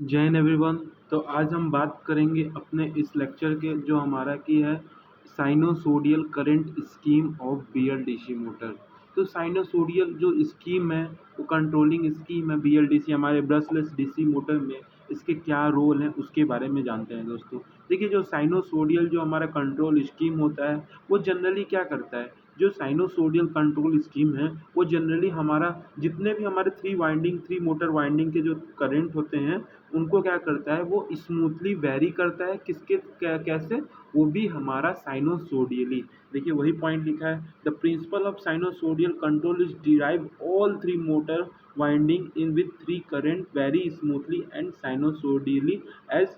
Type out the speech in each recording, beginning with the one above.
जय हिंद एवरीवन। तो आज हम बात करेंगे अपने इस लेक्चर के जो हमारा की है sinusoidal current scheme of BLDC motor. तो साइनोसोडियल जो स्कीम है वो कंट्रोलिंग स्कीम है बीएलडीसी हमारे ब्रशलेस डीसी मोटर में। इसके क्या रोल हैं उसके बारे में जानते हैं दोस्तों। देखिए जो साइनोसोडियल जो हमारा कंट्रोल स्कीम होता है वो जनरली क्या करता है। जो साइनोसोडियल कंट्रोल स्कीम है वो जनरली हमारा जितने भी हमारे थ्री मोटर वाइंडिंग के जो करंट होते हैं उनको क्या करता है वो स्मूथली वेरी करता है। किसके कैसे, वो भी हमारा साइनोसोडियली। देखिए वही पॉइंट लिखा है, the principle of sinusoidal control is derive all three motor winding in with three current very smoothly and sinusoidally as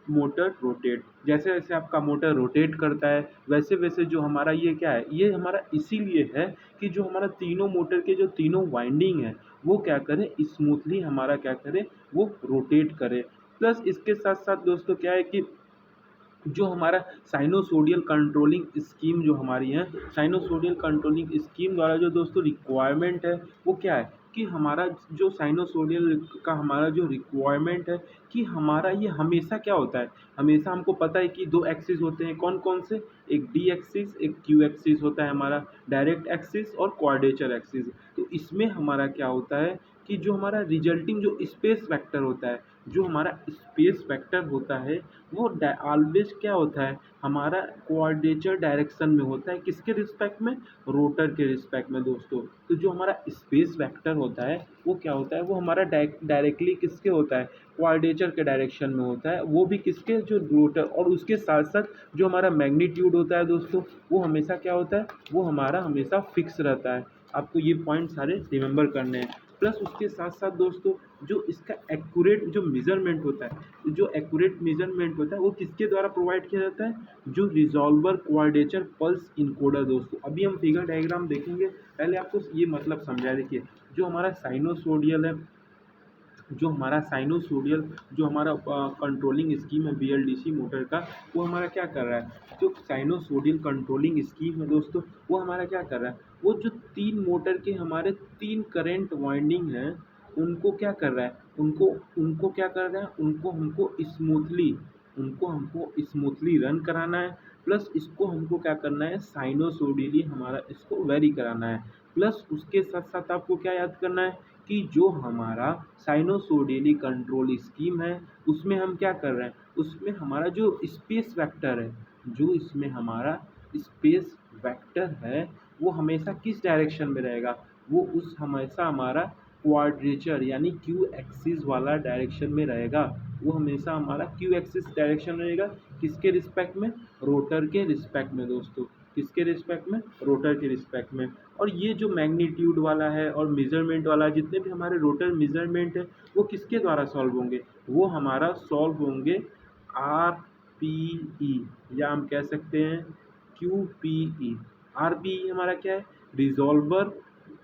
motor rotate. जैसे जैसे आपका मोटर रोटेट करता है वैसे वैसे जो हमारा ये क्या है, ये हमारा इसीलिए है कि जो हमारा तीनों मोटर के जो तीनों वाइंडिंग है वो क्या करे, स्मूथली हमारा क्या करे, वो रोटेट करे। प्लस इसके साथ साथ दोस्तों क्या है कि जो हमारा साइनोसोडियल कंट्रोलिंग स्कीम जो हमारी है, साइनोसोडियल कंट्रोलिंग स्कीम द्वारा जो दोस्तों रिक्वायरमेंट है वो क्या है कि हमारा जो साइनोसोडियल का हमारा जो रिक्वायरमेंट है कि हमारा ये हमेशा क्या होता है, हमेशा हमको पता है कि दो एक्सिस होते हैं, कौन कौन से, एक डी एक्सिस एक क्यू एक्सिस होता है हमारा, डायरेक्ट एक्सिस और क्वाड्रेचर एक्सिस। तो इसमें हमारा क्या होता है कि जो हमारा रिजल्टिंग जो स्पेस वेक्टर होता है, जो हमारा स्पेस वेक्टर होता है वो ऑलवेज क्या होता है, हमारा क्वाड्रेचर डायरेक्शन में होता है। किसके रिस्पेक्ट में, रोटर के रिस्पेक्ट में दोस्तों। तो जो हमारा स्पेस वेक्टर होता है वो क्या होता है, वो हमारा डायरेक्टली किसके होता है, क्वाड्रेचर के डायरेक्शन में होता है, वो भी किसके, जो रोटर। और उसके साथ साथ जो हमारा मैग्नीट्यूड होता है दोस्तों वो हमेशा क्या होता है, वो हमारा हमेशा फिक्स रहता है। आपको ये पॉइंट सारे रिमेंबर करने हैं। प्लस उसके साथ साथ दोस्तों जो इसका एक्यूरेट जो मेजरमेंट होता है, जो एक्यूरेट मेजरमेंट होता है वो किसके द्वारा प्रोवाइड किया जाता है, जो रिजॉल्वर क्वाड्रेचर पल्स इनकोडर दोस्तों। अभी हम फिगर डायग्राम देखेंगे, पहले आपको ये मतलब समझा। देखिए जो हमारा साइनोसोडियल है, जो हमारा साइनोसोडियल जो हमारा कंट्रोलिंग स्कीम है बीएलडीसी मोटर का, वो हमारा क्या कर रहा है, जो साइनोसोडियल कंट्रोलिंग स्कीम है दोस्तों वो हमारा क्या कर रहा है, वो जो तीन मोटर के हमारे तीन करंट वाइंडिंग हैं उनको क्या कर रहा है, उनको उनको क्या कर रहा है, उनको हमको स्मूथली, उनको हमको स्मूथली रन कराना है। प्लस इसको हमको क्या करना है, साइनोसोडियली हमारा इसको वेरी कराना है। प्लस उसके साथ साथ आपको क्या याद करना है कि जो हमारा साइनोसोडियली कंट्रोल स्कीम है उसमें हम क्या कर रहे हैं, उसमें हमारा जो स्पेस वेक्टर है, जो इसमें हमारा स्पेस वेक्टर है वो हमेशा किस डायरेक्शन में रहेगा, वो उस हमेशा हमारा क्वाड्रेचर यानी क्यू एक्सिस वाला डायरेक्शन में रहेगा। वो हमेशा हमारा क्यू एक्सिस डायरेक्शन रहेगा, किसके रिस्पेक्ट में, रोटर के रिस्पेक्ट में दोस्तों। किसके रिस्पेक्ट में, रोटर के रिस्पेक्ट में। और ये जो मैग्नीट्यूड वाला है और मेजरमेंट वाला, जितने भी हमारे रोटर मेजरमेंट है वो किसके द्वारा सॉल्व होंगे, वो हमारा सॉल्व होंगे आर पी ई, या हम कह सकते हैं Q P E. R P E हमारा क्या है, resolver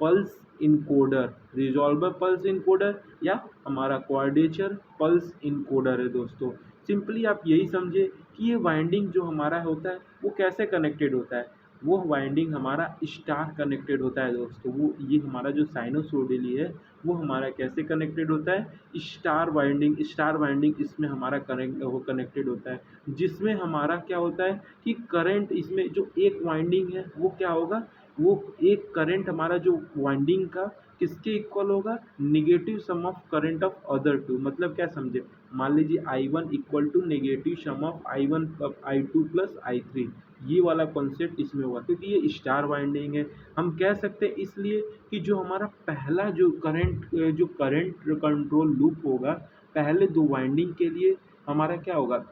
pulse encoder, resolver pulse encoder या हमारा क्वाड्रेचर पल्स इनकोडर है दोस्तों। सिंपली आप यही समझे कि ये वाइंडिंग जो हमारा होता है वो कैसे कनेक्टेड होता है, वो वाइंडिंग हमारा स्टार कनेक्टेड होता है दोस्तों। वो ये हमारा जो साइनोसोडियली है वो हमारा कैसे कनेक्टेड होता है, स्टार वाइंडिंग, स्टार वाइंडिंग इसमें हमारा कनेक्टेड होता है। जिसमें हमारा क्या होता है कि करंट, इसमें जो एक वाइंडिंग है वो क्या होगा, वो एक करंट हमारा जो वाइंडिंग का किसके इक्वल होगा, negative sum of current of other two. मतलब क्या समझे, मान लीजिए I1 equal to negative sum of I1 I2 plus I3, ये वाला कॉन्सेप्ट इसमें होगा क्योंकि ये स्टार वाइंडिंग है। हम कह सकते हैं इसलिए कि जो हमारा पहला जो करंट कंट्रोल लूप होगा, पहले दो वाइंडिंग के लिए हमारा क्या होगा,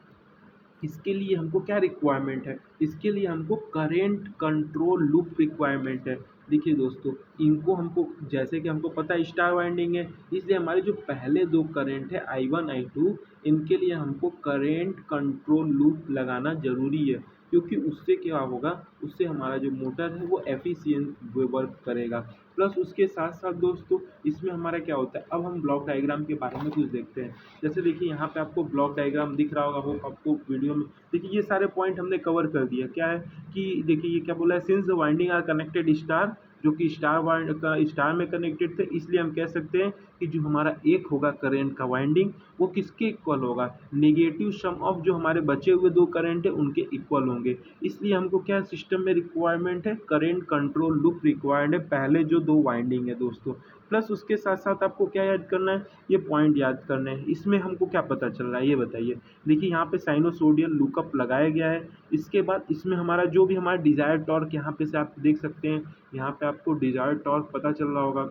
इसके लिए हमको क्या रिक्वायरमेंट है, इसके लिए हमको करेंट कंट्रोल लूप रिक्वायरमेंट है। देखिए दोस्तों इनको हमको, जैसे कि हमको पता है स्टार वाइंडिंग है, इसलिए हमारे जो पहले दो करंट है I1 I2, इनके लिए हमको करेंट कंट्रोल लूप लगाना ज़रूरी है। क्योंकि उससे क्या होगा, उससे हमारा जो मोटर है वो एफिशिएंट वर्क करेगा। प्लस उसके साथ साथ दोस्तों इसमें हमारा क्या होता है, अब हम ब्लॉक डायग्राम के बारे में कुछ देखते हैं। जैसे देखिए यहाँ पे आपको ब्लॉक डायग्राम दिख रहा होगा, वो आपको वीडियो में देखिए ये सारे पॉइंट हमने कवर कर दिया। क्या है कि देखिए ये क्या बोला है, since the winding are connected star जो कि स्टार में कनेक्टेड थे, इसलिए हम कह सकते हैं कि जो हमारा एक होगा करंट का वाइंडिंग वो किसके इक्वल होगा, नेगेटिव सम ऑफ जो हमारे बचे हुए दो करंट है उनके इक्वल होंगे। इसलिए हमको क्या सिस्टम में रिक्वायरमेंट है, करंट कंट्रोल लूप रिक्वायर्ड है पहले जो दो वाइंडिंग है दोस्तों। प्लस उसके साथ साथ आपको क्या याद करना है, ये पॉइंट याद करना है। इसमें हमको क्या पता चल रहा है ये बताइए। देखिए यहाँ पे साइनोसोडियल लुकअप लगाया गया है, इसके बाद इसमें हमारा जो भी हमारा डिजायर्ड टॉर्क यहाँ पे से आप देख सकते हैं, यहाँ पे आपको डिजायर्ड टॉर्क पता चल रहा होगा।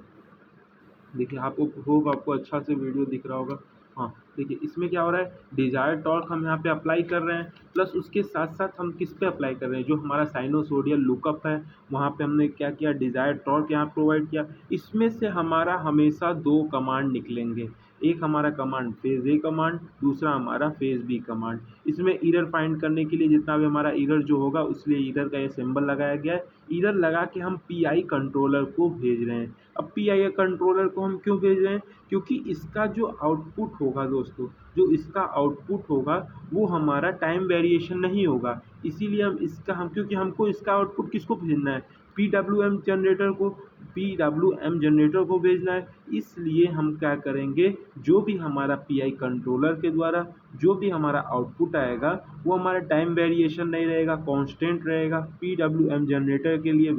देखिए आपको अच्छा से वीडियो दिख रहा होगा। हाँ, देखिए इसमें क्या हो रहा है, डिजायर्ड टॉर्क हम यहाँ पे अप्लाई कर रहे हैं, प्लस उसके साथ साथ हम किस पे अप्लाई कर रहे हैं, जो हमारा साइनोसोडियल लुकअप है वहाँ पे हमने क्या किया, डिजायर्ड टॉर्क यहाँ प्रोवाइड किया। इसमें से हमारा हमेशा दो कमांड निकलेंगे, एक हमारा कमांड फेज ए कमांड, दूसरा हमारा फेज बी कमांड। इसमें एरर फाइंड करने के लिए जितना भी हमारा एरर जो होगा उसलिए एरर का ये सिंबल लगाया गया है। एरर लगा के हम पीआई कंट्रोलर को भेज रहे हैं। अब पीआई कंट्रोलर को हम क्यों भेज रहे हैं, क्योंकि इसका जो आउटपुट होगा दोस्तों, जो इसका आउटपुट होगा वो हमारा टाइम वेरिएशन नहीं होगा, इसीलिए हम क्योंकि हमको इसका आउटपुट किसको भेजना है, पीडब्ल्यूएम जनरेटर को भेजना है। इसलिए हम क्या करेंगे, जो भी हमारा पीआई कंट्रोलर के द्वारा जो भी हमारा आउटपुट आएगा वो हमारा टाइम वेरिएशन नहीं रहेगा, कांस्टेंट रहेगा। पीडब्ल्यूएम जनरेटर के लिए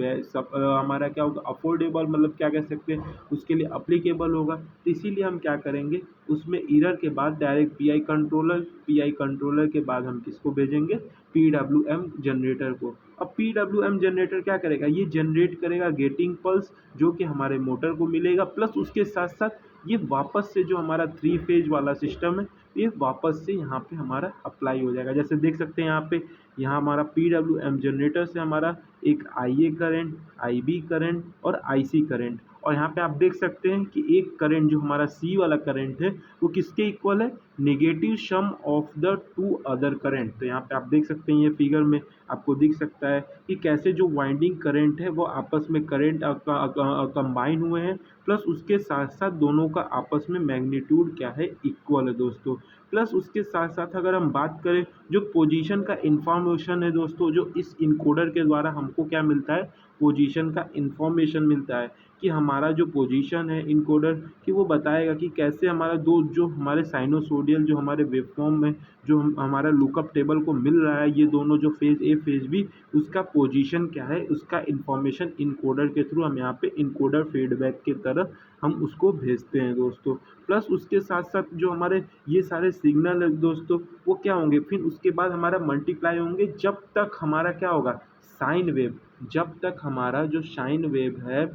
हमारा क्या होगा, अफोर्डेबल, मतलब क्या कह सकते हैं उसके लिए अप्लीकेबल होगा। तो इसीलिए हम क्या करेंगे, उसमें एरर के बाद डायरेक्ट पीआई कंट्रोलर के बाद हम किसको भेजेंगे, पीडब्ल्यूएम जनरेटर को। अब पीडब्ल्यूएम जनरेटर क्या करेगा, ये जनरेट करेगा गेटिंग पल्स जो कि हमारे मोटर को मिलेगा, प्लस उसके साथ साथ ये वापस से जो हमारा 3 फेज वाला सिस्टम है ये वापस से यहाँ पे हमारा अप्लाई हो जाएगा। जैसे देख सकते हैं यहाँ हमारा पीडब्ल्यूएम जनरेटर से हमारा एक आईए करंट, आईबी करंट और आईसी करंट, और यहाँ पे आप देख सकते हैं कि एक करंट जो हमारा सी वाला करंट है वो किसके इक्वल है, negative sum of the two other current. तो यहाँ पे आप देख सकते हैं ये फिगर में आपको दिख सकता है कि कैसे जो वाइंडिंग करंट है वो आपस में करंट कंबाइन हुए हैं, प्लस उसके साथ साथ दोनों का आपस में मैग्नीट्यूड क्या है, इक्वल है दोस्तों। प्लस उसके साथ साथ अगर हम बात करें जो पोजीशन का इंफॉर्मेशन है दोस्तों, जो इस इनकोडर के द्वारा हमको क्या मिलता है, पोजीशन का इंफॉर्मेशन मिलता है कि हमारा जो पोजीशन है इनकोडर कि वो बताएगा कि कैसे हमारा दो जो हमारे साइनोसोडियल जो हमारे वेवफॉर्म में जो हमारा लुकअप टेबल को मिल रहा है, ये दोनों जो फेज ए फेज बी उसका पोजीशन क्या है, उसका इंफॉर्मेशन इनकोडर के थ्रू हम यहाँ पे इनकोडर फीडबैक की तरह हम उसको भेजते हैं दोस्तों। प्लस उसके साथ साथ जो हमारे ये सारे सिग्नल है दोस्तों वो क्या होंगे, फिर उसके बाद हमारा मल्टीप्लाई होंगे जब तक हमारा क्या होगा, साइन वेव, जब तक हमारा जो साइन वेव है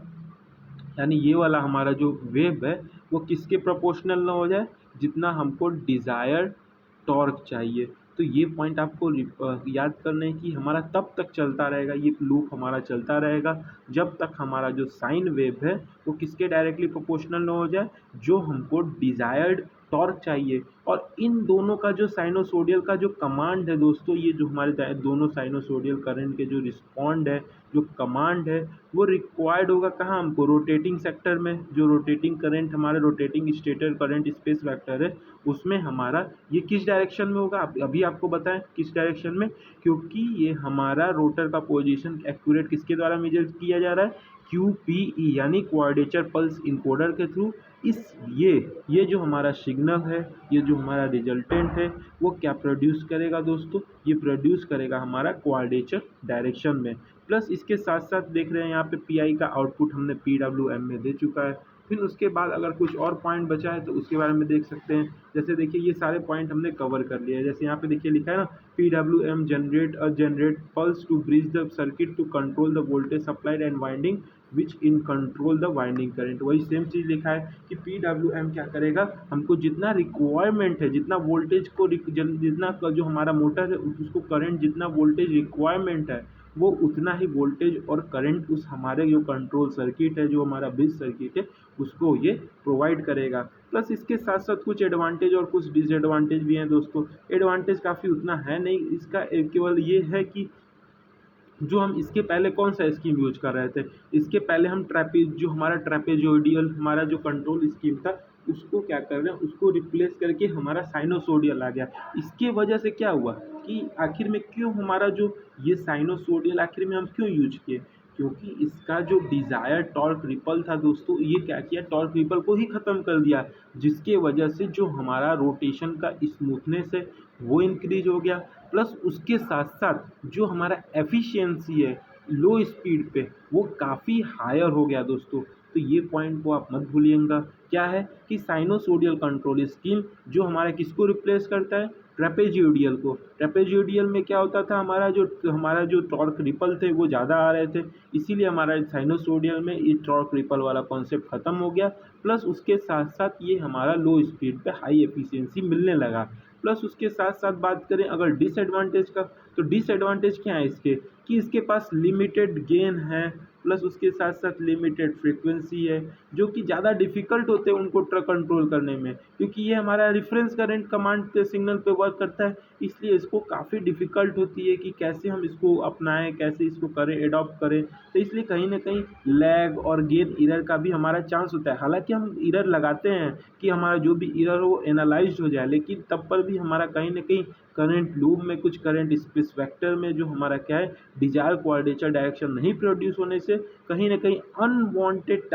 यानी ये वाला हमारा जो वेव है वो किसके प्रोपोर्शनल ना हो जाए, जितना हमको डिज़ायर्ड टॉर्क चाहिए। तो ये पॉइंट आपको याद करना है कि हमारा तब तक चलता रहेगा, ये लूप हमारा चलता रहेगा जब तक हमारा जो साइन वेव है वो किसके डायरेक्टली प्रोपोर्शनल ना हो जाए, जो हमको डिज़ायर्ड टॉर्क चाहिए। और इन दोनों का जो साइनोसोडियल का जो कमांड है दोस्तों, ये जो हमारे दोनों साइनोसोडियल करंट के जो रिस्पॉन्ड है, जो कमांड है वो रिक्वायर्ड होगा कहाँ, हमको रोटेटिंग सेक्टर में। जो रोटेटिंग करंट हमारे rotating stator current space vector है उसमें हमारा ये किस डायरेक्शन में होगा, अभी आपको बताएं किस डायरेक्शन में, क्योंकि ये हमारा रोटर का पोजीशन एक्यूरेट किसके द्वारा मेजर किया जा रहा है, QPE यानी क्वाड्रेचर पल्स इनकोडर के थ्रू। ये जो हमारा सिग्नल है, ये जो हमारा रिजल्टेंट है वो क्या प्रोड्यूस करेगा दोस्तों, ये प्रोड्यूस करेगा हमारा क्वाड्रेचर डायरेक्शन में। प्लस इसके साथ साथ देख रहे हैं यहाँ पे पीआई का आउटपुट हमने PWM में दे चुका है। फिर उसके बाद अगर कुछ और पॉइंट बचा है तो उसके बारे में देख सकते हैं। जैसे देखिए ये सारे पॉइंट हमने कवर कर लिए हैं। जैसे यहाँ पे देखिए लिखा है ना, PWM generate pulse to bridge the circuit to control the voltage supplied and winding which in control the winding current. वही सेम चीज़ लिखा है कि PWM क्या करेगा, हमको जितना रिक्वायरमेंट है, जितना वोल्टेज को जितना जो हमारा मोटर है उसको करंट जितना वोल्टेज रिक्वायरमेंट है वो उतना ही वोल्टेज और करंट उस हमारे जो कंट्रोल सर्किट है, जो हमारा ब्रिज सर्किट है उसको ये प्रोवाइड करेगा। प्लस इसके साथ साथ कुछ एडवांटेज और कुछ डिसएडवांटेज भी हैं दोस्तों। एडवांटेज काफ़ी उतना है नहीं, इसका केवल ये है कि जो हम इसके पहले कौन सा स्कीम यूज कर रहे थे, इसके पहले हम जो हमारा ट्रेपेजोइडियल हमारा जो कंट्रोल स्कीम था उसको क्या कर रहे हैं, उसको रिप्लेस करके हमारा साइनोसोडियल आ गया। इसके वजह से क्या हुआ कि आखिर में क्यों हमारा जो ये साइनोसोडियल आखिर में हम क्यों यूज किए, क्योंकि इसका जो डिज़ायर टॉर्क रिपल था दोस्तों, ये क्या किया, टॉर्क रिपल को ही ख़त्म कर दिया, जिसके वजह से जो हमारा रोटेशन का स्मूथनेस है वो इंक्रीज हो गया, प्लस उसके साथ साथ जो हमारा एफिशिएंसी है लो स्पीड पे वो काफ़ी हायर हो गया दोस्तों। तो ये पॉइंट को आप मत भूलिएगा। क्या है कि साइनोसोडियल कंट्रोल स्कीम जो हमारा किसको रिप्लेस करता है, ट्रेपेजियोडियल को। ट्रेपेजियोडियल में क्या होता था, हमारा जो टॉर्क रिपल थे वो ज़्यादा आ रहे थे, इसीलिए हमारा साइनोसोडियल में ये टॉर्क रिपल वाला कॉन्सेप्ट ख़त्म हो गया। प्लस उसके साथ साथ ये हमारा लो स्पीड पे हाई एफिशिएंसी मिलने लगा। प्लस उसके साथ साथ बात करें अगर डिसएडवांटेज का, तो डिसएडवांटेज क्या है इसके, कि इसके पास लिमिटेड गेन है, प्लस उसके साथ साथ लिमिटेड फ्रीक्वेंसी है, जो कि ज़्यादा डिफ़िकल्ट होते हैं उनको कंट्रोल करने में, क्योंकि ये हमारा रेफरेंस करंट कमांड के सिग्नल पे वर्क करता है, इसलिए इसको काफ़ी डिफ़िकल्ट होती है कि कैसे हम इसको अपनाएं, कैसे इसको करें, एडॉप्ट करें। तो इसलिए कहीं ना कहीं लैग और गेन इरर का भी हमारा चांस होता है। हालांकि हम इरर लगाते हैं कि हमारा जो भी इरर हो वो एनालाइज हो जाए, लेकिन तब पर भी हमारा कहीं ना कहीं करंट लूप में कुछ करंट स्पेस वेक्टर में जो हमारा क्या है, डिजायर क्वाड्रेचर डायरेक्शन नहीं प्रोड्यूस होने से कहीं ना कहीं अनवांटेड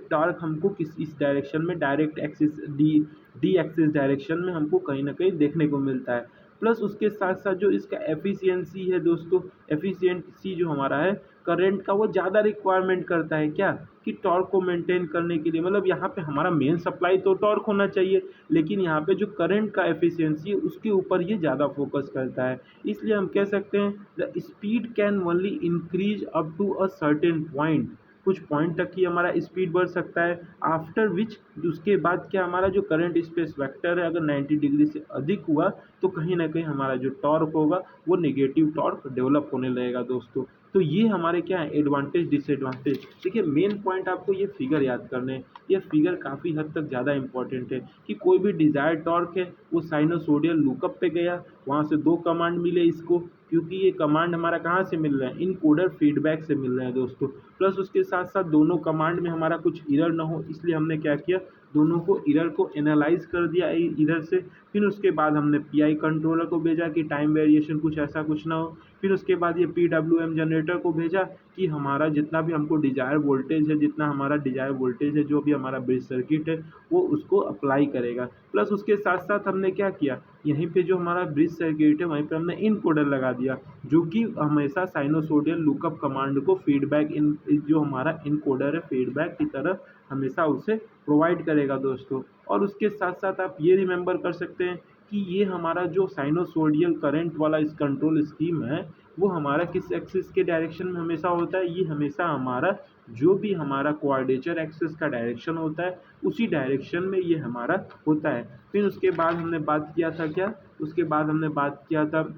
टार्क हमको इस डायरेक्शन में direct axis D axis direction में हमको कहीं ना कहीं देखने को मिलता है। प्लस उसके साथ साथ जो इसका एफिशिएंसी है दोस्तों, एफिशिएंसी जो हमारा है करंट का, वो ज़्यादा रिक्वायरमेंट करता है क्या, कि टॉर्क को मेंटेन करने के लिए। मतलब यहाँ पे हमारा मेन सप्लाई तो टॉर्क होना चाहिए, लेकिन यहाँ पे जो करंट का एफिशिएंसी है उसके ऊपर ये ज़्यादा फोकस करता है। इसलिए हम कह सकते हैं the speed can only increase up to a certain point, कुछ पॉइंट तक ही हमारा स्पीड बढ़ सकता है। आफ्टर विच उसके बाद क्या, हमारा जो करंट स्पेस वेक्टर है अगर 90 डिग्री से अधिक हुआ तो कहीं ना कहीं हमारा जो टॉर्क होगा वो नेगेटिव टॉर्क डेवलप होने लगेगा दोस्तों। तो ये हमारे क्या है, एडवांटेज डिसएडवांटेज। देखिए मेन पॉइंट आपको ये फिगर याद करने हैं, ये फिगर काफ़ी हद तक ज़्यादा इंपॉर्टेंट है कि कोई भी डिज़ायर टॉर्क है वो साइनोसोडियल लुकअप पे गया, वहाँ से दो कमांड मिले इसको, क्योंकि ये कमांड हमारा कहाँ से मिल रहा है, इनकोडर फीडबैक से मिल रहे हैं दोस्तों। प्लस उसके साथ साथ दोनों कमांड में हमारा कुछ इरर ना हो, इसलिए हमने क्या किया, दोनों को इरर को एनालाइज कर दिया इधर से। फिर उसके बाद हमने पीआई कंट्रोलर को भेजा कि टाइम वेरिएशन कुछ ऐसा कुछ ना हो। फिर उसके बाद ये पीडब्ल्यूएम जनरेटर को भेजा कि हमारा जितना भी हमको डिजायर वोल्टेज है, जितना हमारा डिजायर वोल्टेज है जो भी हमारा ब्रिज सर्किट है वो उसको अप्लाई करेगा। प्लस उसके साथ साथ हमने क्या किया, यहीं पे जो हमारा ब्रिज सर्किट है वहीं पे हमने इनकोडर लगा दिया, जो कि हमेशा साइनोसोडियल लुकअप कमांड को फीडबैक इन जो हमारा इनकोडर है फीडबैक की तरह हमेशा उसे प्रोवाइड करेगा दोस्तों। और उसके साथ साथ आप ये रिमेंबर कर सकते हैं कि ये हमारा जो साइनोसोडियल करंट वाला इस कंट्रोल स्कीम है वो हमारा किस एक्सिस के डायरेक्शन में हमेशा होता है, ये हमेशा हमारा जो भी हमारा क्वाड्रेचर एक्सिस का डायरेक्शन होता है उसी डायरेक्शन में ये हमारा होता है। फिर उसके बाद हमने बात किया था क्या, उसके बाद हमने बात किया था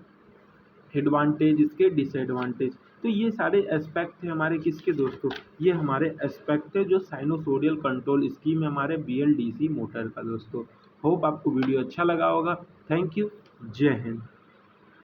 एडवांटेज, इसके डिसएडवांटेज। तो ये सारे एस्पेक्ट थे हमारे किसके दोस्तों, ये हमारे एस्पेक्ट थे जो साइनोसोडियल कंट्रोल स्कीम है हमारे बीएलडीसी मोटर का दोस्तों। होप आपको वीडियो अच्छा लगा होगा। थैंक यू, जय हिंद।